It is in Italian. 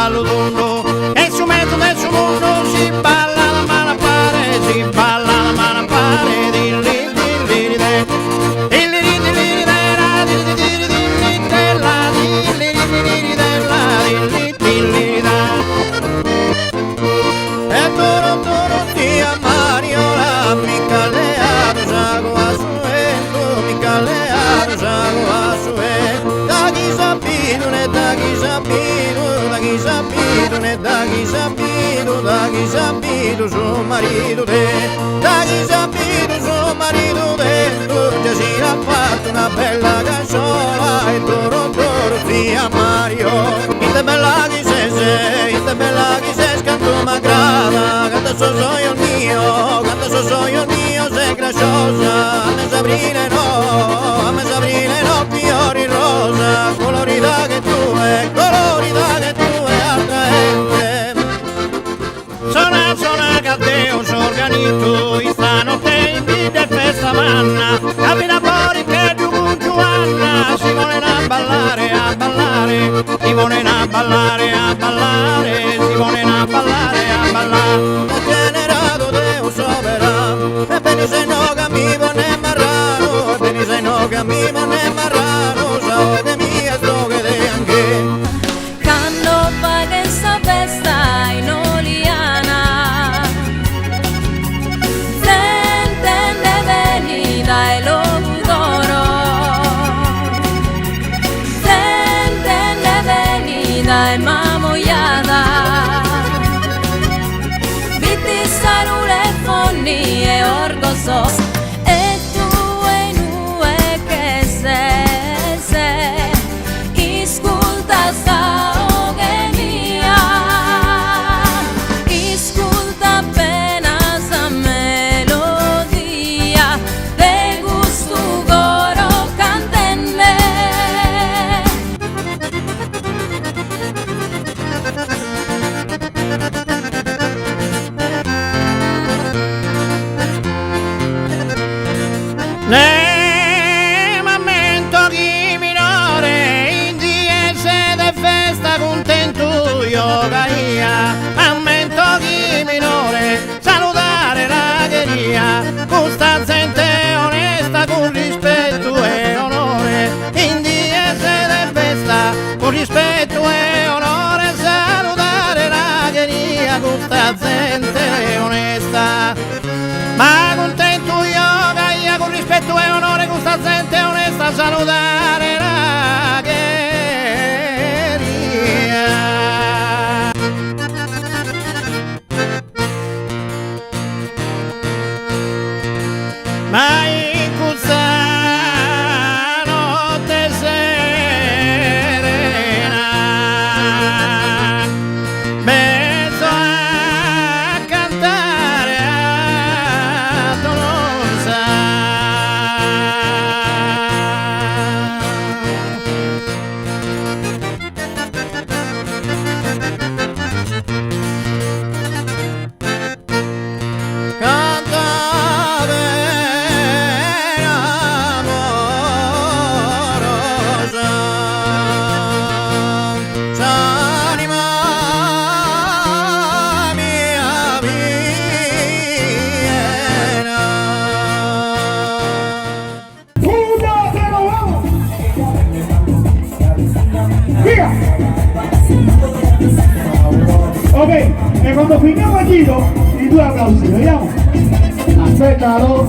ballo tondo, e su mezzo del suo mondo si balla la mano a pare, si balla la mano a pare, di lì di de, di lì di de la, di lì di della, di lì di della, di lì da. E toro tia Mariola, mi calea sago a sueto, mi calea sago a sueto, da chi sapido ne da chi sapido, da chi sapido ne da chi sapido, da chi sapido suo marito te, da chi sapido suo marito te, tu già si ha fatto una bella cassola e toro tia Mario, ite bella chi sei, ite bella chi sei, canto m'aggrada, canta so il mio, sei graciosa, a me Sabrina no, fiori rosa, colorita che tu è attraente. Suona catteo, s'organito, in stanotte in vita e festa manna, cammina fuori che giù con Giovanna, si vogliono a ballare, si vogliono a ballare, si vogliono a ballare. Ho generato Deo sovrano, e bene se no che mi pone marrano, e bene se no che mi pone marrano, so che mi astroghe de anche. Quando paga esta festa in Oliana, senten venida el locutoro, senten venida e mamoiada, vitti sarule fonni e orgosos, e tu e nu e che se, isculta sta ogenia, isculta appena sa melodia, de gusto coro cantenne. Ne momento chi minore in DS de festa contento io gaia, momento chi minore salutare la gheria, questa gente onesta con rispetto e onore, in DS de festa con rispetto e onore, salutare la gheria, questa gente onesta, ma contento io gaia con rispetto e onore, questa gente onesta, salutare la gheria. Ma in questa notte serena mezzo a cantare a Tolosa, cantare amorosa, s'anima mia viena. Via! Ok, e quando finiamo il giro, i due applausi, vediamo? Aspettalo.